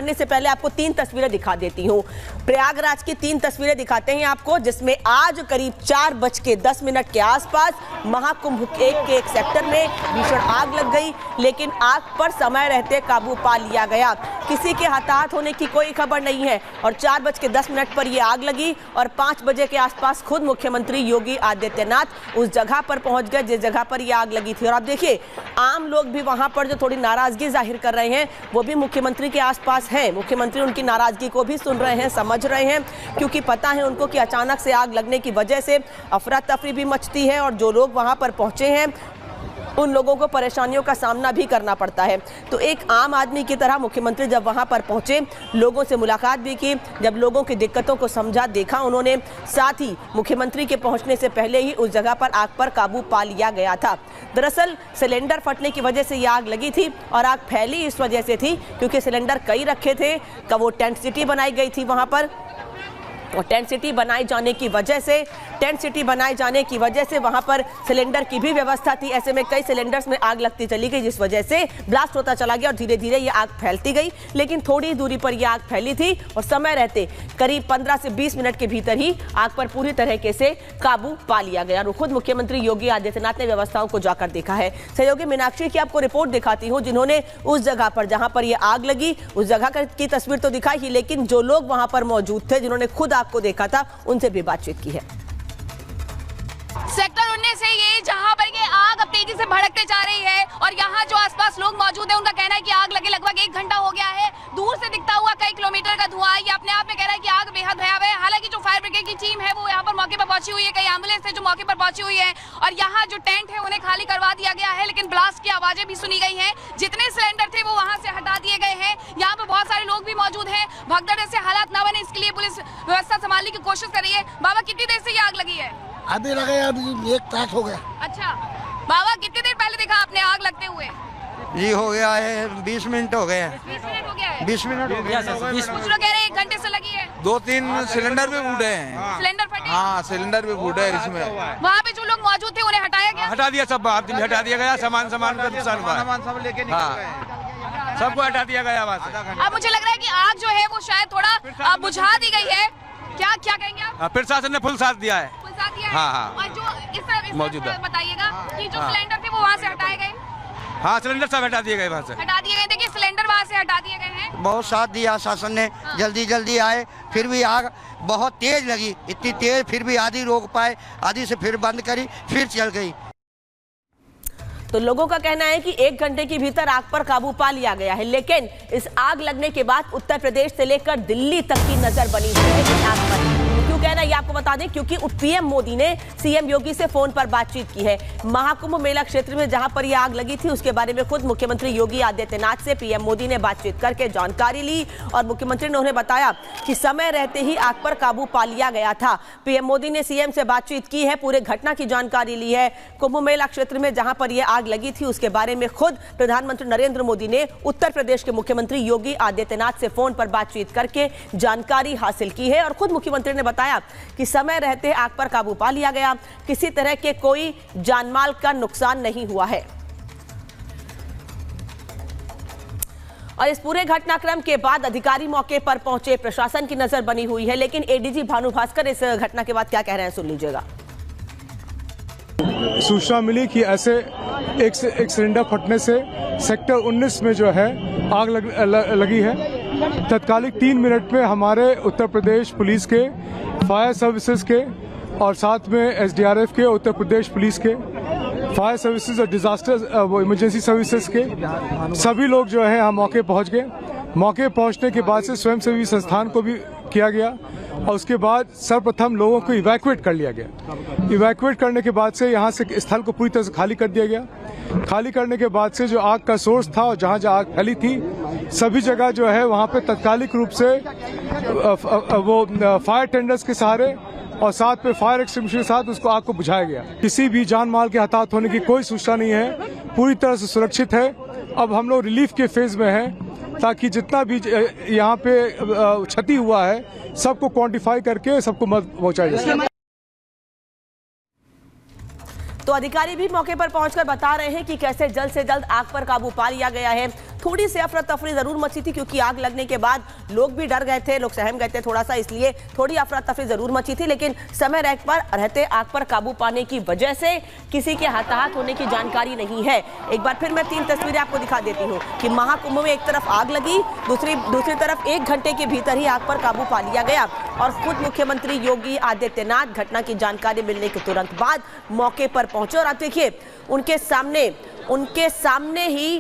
करने से पहले आपको 3 तस्वीरें दिखा देती हूँ। प्रयागराज की 3 तस्वीरें दिखाते हैं आपको, जिसमें आज करीब 4:10 के आसपास महाकुंभ के एक सेक्टर में भीषण आग लग गई, लेकिन आग पर समय रहते काबू पा लिया गया। किसी के हताहत होने की कोई खबर नहीं है और 4:10 पर यह आग लगी और 5 बजे के आसपास खुद मुख्यमंत्री योगी आदित्यनाथ उस जगह पर पहुंच गए जिस जगह पर यह आग लगी थी। और आप देखिए, आम लोग भी वहां पर जो थोड़ी नाराजगी जाहिर कर रहे हैं वो भी मुख्यमंत्री के आसपास हैं। मुख्यमंत्री उनकी नाराजगी को भी सुन रहे हैं, समझ रहे हैं, क्योंकि पता है उनको कि अचानक से आग लगने की वजह से अफरा तफरी भी मचती है और जो लोग वहां पर पहुंचे हैं उन लोगों को परेशानियों का सामना भी करना पड़ता है। तो एक आम आदमी की तरह मुख्यमंत्री जब वहां पर पहुंचे, लोगों से मुलाकात भी की, जब लोगों की दिक्कतों को समझा, देखा उन्होंने, साथ ही मुख्यमंत्री के पहुंचने से पहले ही उस जगह पर आग पर काबू पा लिया गया था। दरअसल सिलेंडर फटने की वजह से ये आग लगी थी और आग फैली इस वजह से थी क्योंकि सिलेंडर कई रखे थे, वो टेंट सिटी बनाई गई थी वहां पर, और टेंट सिटी बनाए जाने की वजह से वहां पर सिलेंडर की भी व्यवस्था थी। ऐसे में कई सिलेंडर्स में आग लगती चली गई, जिस वजह से ब्लास्ट होता चला गया और धीरे धीरे ये आग फैलती गई। लेकिन थोड़ी दूरी पर यह आग फैली थी और समय रहते करीब 15 से 20 मिनट के भीतर ही आग पर पूरी तरीके से काबू पा लिया गया। और खुद मुख्यमंत्री योगी आदित्यनाथ ने व्यवस्थाओं को जाकर देखा है। सहयोगी मीनाक्षी की आपको रिपोर्ट दिखाती हूँ, जिन्होंने उस जगह पर जहां पर यह आग लगी उस जगह की तस्वीर तो दिखाई ही, लेकिन जो लोग वहां पर मौजूद थे, जिन्होंने खुद आग को देखा था, उनसे भी बातचीत की है। सेक्टर 19 है ये, जहां पर ये आग अब तेजी से भड़कते जा रही है और यहाँ जो आसपास लोग मौजूद हैं उनका कहना है कि आग लगे लगभग 1 घंटा हो गया है। दूर से दिखता हुआ कई किलोमीटर का धुआं ये अपने आप में कह रहा है कि आग बेहद भयावह है। हालांकि जो फायर ब्रिगेड की टीम है वो यहाँ पर मौके पर पहुंची हुई है, कई एम्बुलेंस है जो मौके पर पहुंची हुई है और यहाँ जो टेंट है उन्हें खाली करवा दिया गया है, लेकिन ब्लास्ट की आवाजें भी सुनी गई है। जितने सिलेंडर थे वो वहाँ से हटा दिए गए हैं। यहाँ पर बहुत सारे लोग भी मौजूद है। भगदड़ से हालात न बने इसके लिए पुलिस व्यवस्था संभालने की कोशिश कर रही है। बाबा, कितनी देर से ये आग लगी है? अभी लगे, अभी 1 तास हो गया। अच्छा बाबा, कितनी देर पहले देखा आपने आग लगते हुए? ये हो गया है 20 मिनट हो गए हैं। 20 मिनट हो गया है। 20 मिनट हो गया। कुछ लोग कह रहे हैं 1 घंटे से लगी है। 2-3 सिलेंडर भी फूटे हैं। सिलेंडर फटे? हाँ, सिलेंडर भी फूटे हैं इसमें। वहाँ पे जो लोग मौजूद थे उन्हें हटाया गया? हटा दिया, सब हटा दिया गया। सामान का नुकसान हुआ, सब लेके निकल गए, सबको हटा दिया गया वहाँ से। अब मुझे लग रहा है कि आग जो है वो शायद थोड़ा बुझा दी गई है। क्या कहेंगे आप? प्रशासन ने फुल साथ दिया है। फुल साथ दिया है? हाँ। और जो इस तरह मौजूदा बताइएगा कि जो सिलेंडर थे वो वहाँ से हटाए गए? हाँ, सिलेंडर सब हटा दिए गए वहाँ से। हटा दिए गए। देखिए, सिलेंडर वहाँ से हटा दिए गए हैं। बहुत साथ दिया शासन ने, जल्दी आए, फिर भी आग बहुत तेज लगी, इतनी तेज फिर भी आधी रोक पाए, आधी से फिर बंद करी, फिर चल गई। तो लोगों का कहना है कि 1 घंटे के भीतर आग पर काबू पा लिया गया है, लेकिन इस आग लगने के बाद उत्तर प्रदेश से लेकर दिल्ली तक की नजर बनी हुई है इस आग पर। क्यों कहना है ये आपको बता दें, क्योंकि पीएम मोदी ने सीएम योगी से फोन पर बातचीत की है। महाकुंभ मेला क्षेत्र में जहां पर यह आग लगी थी उसके बारे में खुद मुख्यमंत्री योगी आदित्यनाथ से पीएम मोदी ने बातचीत करके जानकारी ली और मुख्यमंत्री ने उन्हें बताया कि समय रहते ही आग पर काबू पा लिया गया था। पीएम मोदी ने सीएम से बातचीत की है, पूरे घटना की जानकारी ली है। कुंभ मेला क्षेत्र में जहां पर यह आग लगी थी उसके बारे में खुद प्रधानमंत्री नरेंद्र मोदी ने उत्तर प्रदेश के मुख्यमंत्री योगी आदित्यनाथ से फोन पर बातचीत करके जानकारी हासिल की है और खुद मुख्यमंत्री ने बताया कि समय रहते आग पर काबू पा लिया गया, किसी तरह के कोई जानमाल का नुकसान नहीं हुआ है। और इस पूरे घटनाक्रम के बाद अधिकारी मौके पर पहुंचे, प्रशासन की नजर बनी हुई है। लेकिन एडीजी भानु भास्कर इस घटना के बाद क्या कह रहे हैं, सुन लीजिएगा। सूचना मिली कि ऐसे एक सिलेंडर फटने से सेक्टर 19 में जो है आग लगी है। तत्कालिक 3 मिनट में हमारे उत्तर प्रदेश पुलिस के, फायर सर्विसेज के और साथ में एसडीआरएफ के, उत्तर प्रदेश पुलिस के, फायर सर्विसेज और डिजास्टर इमरजेंसी सर्विसेज के सभी लोग जो है हम मौके पहुंच गए। मौके पहुंचने के बाद से स्वयंसेवी संस्थान को भी किया गया और उसके बाद सर्वप्रथम लोगों को इवैक्यूएट कर लिया गया। इवैक्यूएट करने के बाद से यहाँ से स्थल को पूरी तरह से खाली कर दिया गया। खाली करने के बाद से जो आग का सोर्स था और जहाँ जहाँ आग फैली थी सभी जगह जो है वहाँ पे तत्कालिक रूप से वो फायर टेंडर्स के सहारे और साथ में फायर एक्सटिंग्विशर के साथ उसको आग को बुझाया गया। किसी भी जान माल के हताहत होने की कोई सूचना नहीं है, पूरी तरह से सुरक्षित है। अब हम लोग रिलीफ के फेज में हैं ताकि जितना भी यहाँ पे क्षति हुआ है सबको क्वांटिफाई करके सबको मदद पहुँचाई जाए। तो अधिकारी भी मौके पर पहुंचकर बता रहे हैं कि कैसे जल्द से जल्द आग पर काबू पा लिया गया है। थोड़ी सी अफरा तफरी जरूर मची थी, क्योंकि आग लगने के बाद लोग भी डर गए थे, लोग सहम गए थे थोड़ा सा, इसलिए थोड़ी अफरा तफरी जरूर मची थी। लेकिन समय रहते आग पर काबू पाने की वजह से किसी के हताहत होने की जानकारी नहीं है। एक बार फिर मैं 3 तस्वीरें आपको दिखा देती हूँ कि महाकुंभ में एक तरफ आग लगी, दूसरी तरफ 1 घंटे के भीतर ही आग पर काबू पा लिया गया। और खुद मुख्यमंत्री योगी आदित्यनाथ घटना की जानकारी मिलने के तुरंत बाद मौके पर पहुंचे। और आप देखिए उनके सामने ही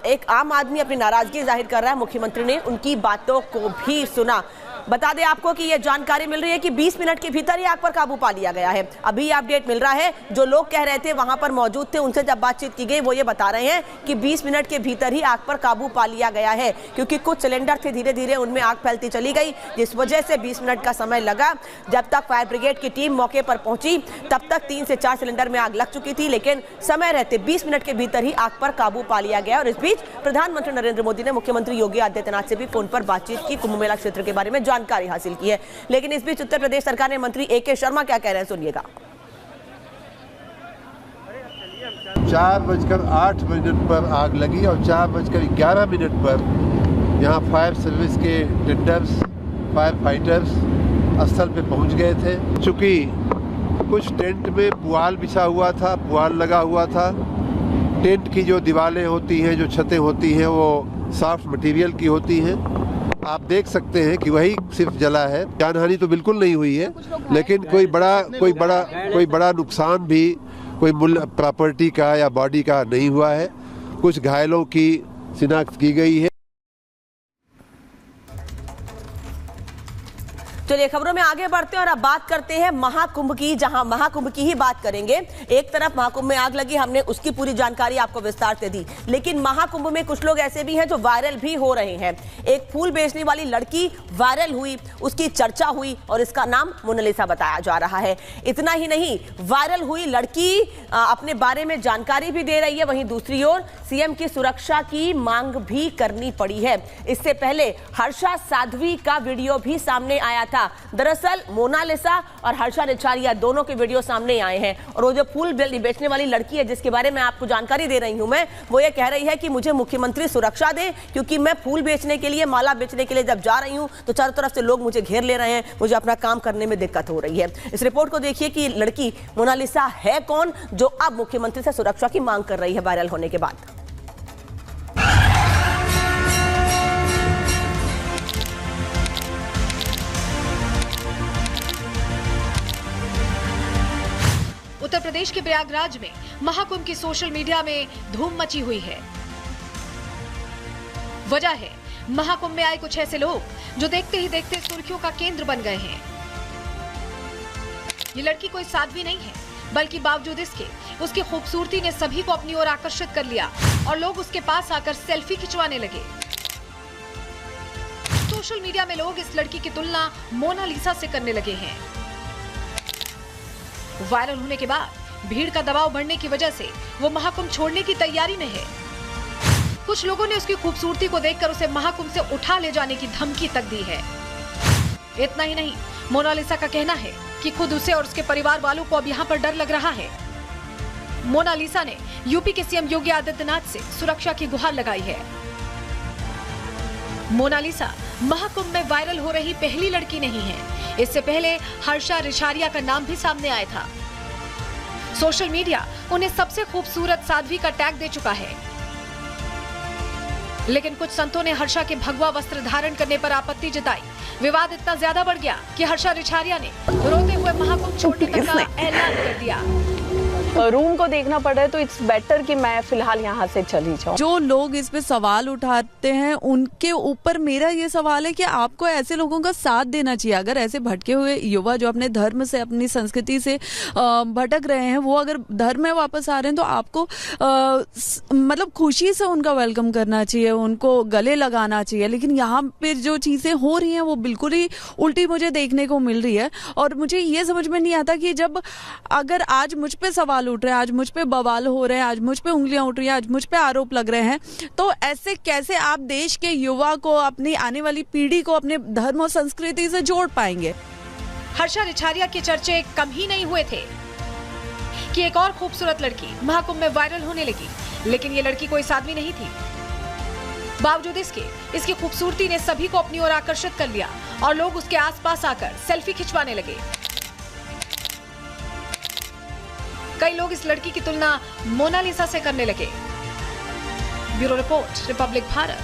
एक आम आदमी अपनी नाराजगी जाहिर कर रहा है। मुख्यमंत्री ने उनकी बातों को भी सुना। बता दें आपको कि यह जानकारी मिल रही है कि 20 मिनट के भीतर ही आग पर काबू पा लिया गया है। अभी अपडेट मिल रहा है, जो लोग कह रहे थे वहां पर मौजूद थे, उनसे जब बातचीत की गई वो ये बता रहे हैं कि 20 मिनट के भीतर ही आग पर काबू पा लिया गया है, क्योंकि कुछ सिलेंडर थे, धीरे धीरे उनमें आग फैलती चली गई, जिस वजह से 20 मिनट का समय लगा। जब तक फायर ब्रिगेड की टीम मौके पर पहुंची तब तक 3 से 4 सिलेंडर में आग लग चुकी थी, लेकिन समय रहते 20 मिनट के भीतर ही आग पर काबू पा लिया गया। और इस बीच प्रधानमंत्री नरेंद्र मोदी ने मुख्यमंत्री योगी आदित्यनाथ से भी फोन पर बातचीत की, कुंभ मेला क्षेत्र के बारे में जानकारी हासिल की है। लेकिन इस बीच उत्तर प्रदेश सरकार ने मंत्री AK शर्मा क्या कह रहे हैं, सुनिएगा। 4:08 पर आग लगी और 4:11 पर यहाँ फायर सर्विस के टेंडर्स, फायर फाइटर्स स्थल पे पहुंच गए थे। चूंकि कुछ टेंट में पुआल बिछा हुआ था, पुआल लगा हुआ था, टेंट की जो दीवारें होती हैं, जो छतें होती हैं, वो सॉफ्ट मटेरियल की होती हैं। आप देख सकते हैं कि वही सिर्फ जला है, जानहानि तो बिल्कुल नहीं हुई है, लेकिन कोई बड़ा नुकसान भी कोई मूल्य प्रॉपर्टी का या बॉडी का नहीं हुआ है। कुछ घायलों की शिनाख्त की गई है। चलिए खबरों में आगे बढ़ते हैं और अब बात करते हैं महाकुंभ की, जहां महाकुंभ की ही बात करेंगे। एक तरफ महाकुंभ में आग लगी, हमने उसकी पूरी जानकारी आपको विस्तार से दी, लेकिन महाकुंभ में कुछ लोग ऐसे भी हैं जो वायरल भी हो रहे हैं। एक फूल बेचने वाली लड़की वायरल हुई, उसकी चर्चा हुई और इसका नाम मोनालिसा बताया जा रहा है। इतना ही नहीं, वायरल हुई लड़की अपने बारे में जानकारी भी दे रही है, वहीं दूसरी ओर सीएम की सुरक्षा की मांग भी करनी पड़ी है। इससे पहले हर्षा साध्वी का वीडियो भी सामने आया था। दरअसल मोनालिसा और हर्षा रिछारिया दोनों के वीडियो सामने आए हैं, और वो जो फूल बेचने वाली लड़की है जिसके बारे में आपको जानकारी दे रही हूं मैं, वो ये कह रही है कि मुझे मुख्यमंत्री सुरक्षा दे, क्योंकि मैं फूल बेचने के लिए, माला बेचने के लिए जब जा रही हूं तो चारों तरफ से लोग मुझे घेर ले रहे हैं, मुझे अपना काम करने में दिक्कत हो रही है। इस रिपोर्ट को देखिए कि लड़की मोनालिसा है कौन, जो अब मुख्यमंत्री से सुरक्षा की मांग कर रही है वायरल होने के बाद। उत्तर प्रदेश के प्रयागराज में महाकुंभ की सोशल मीडिया में धूम मची हुई है। वजह है महाकुंभ में आए कुछ ऐसे लोग जो देखते ही देखते सुर्खियों का केंद्र बन गए हैं। ये लड़की कोई साध्वी नहीं है, बल्कि बावजूद इसके उसकी खूबसूरती ने सभी को अपनी ओर आकर्षित कर लिया और लोग उसके पास आकर सेल्फी खिंचवाने लगे। सोशल मीडिया में लोग इस लड़की की तुलना मोनालिसा से करने लगे हैं। वायरल होने के बाद भीड़ का दबाव बढ़ने की वजह से वो महाकुंभ छोड़ने की तैयारी में है। कुछ लोगों ने उसकी खूबसूरती को देखकर उसे महाकुंभ से उठा ले जाने की धमकी तक दी है। इतना ही नहीं, मोनालिसा का कहना है कि खुद उसे और उसके परिवार वालों को अब यहाँ पर डर लग रहा है। मोनालिसा ने यूपी के सीएम योगी आदित्यनाथ से सुरक्षा की गुहार लगाई है। मोनालिसा महाकुंभ में वायरल हो रही पहली लड़की नहीं है। इससे पहले हर्षा रिछारिया का नाम भी सामने आया था। सोशल मीडिया उन्हें सबसे खूबसूरत साध्वी का टैग दे चुका है, लेकिन कुछ संतों ने हर्षा के भगवा वस्त्र धारण करने पर आपत्ति जताई। विवाद इतना ज्यादा बढ़ गया कि हर्षा रिछारिया ने रोते हुए महाकुंभ छोड़ने तक का ऐलान कर दिया। रूम को देखना पड़ रहा है तो इट्स बेटर कि मैं फिलहाल यहाँ से चली जाऊँ। जो लोग इस पे सवाल उठाते हैं उनके ऊपर मेरा ये सवाल है कि आपको ऐसे लोगों का साथ देना चाहिए। अगर ऐसे भटके हुए युवा जो अपने धर्म से, अपनी संस्कृति से भटक रहे हैं, वो अगर धर्म में वापस आ रहे हैं तो आपको मतलब खुशी से उनका वेलकम करना चाहिए, उनको गले लगाना चाहिए। लेकिन यहाँ पे जो चीजें हो रही हैं वो बिल्कुल ही उल्टी मुझे देखने को मिल रही है। और मुझे ये समझ में नहीं आता कि जब अगर आज मुझ पे सवाल उठ रहे हैं, आज मुझ पे बवाल हो रहे हैं, आज मुझ पे उंगलियां उठ रही हैं, आज मुझ पे आरोप लग रहे हैं, तो ऐसे कैसे आप देश के युवा को, अपनी आने वाली पीढ़ी को अपने धर्म और संस्कृति से जोड़ पाएंगे। हर्षा रिछारिया के चर्चे कम ही नहीं हुए थे कि एक और खूबसूरत लड़की महाकुंभ में वायरल होने लगी। लेकिन ये लड़की कोई साध्वी नहीं थी। बावजूद इसकी खूबसूरती ने सभी को अपनी ओर आकर्षित कर लिया और लोग उसके आसपास आकर सेल्फी खिंचवाने लगे। कई लोग इस लड़की की तुलना मोनालिसा से करने लगे। Bureau report, Republic Bharat.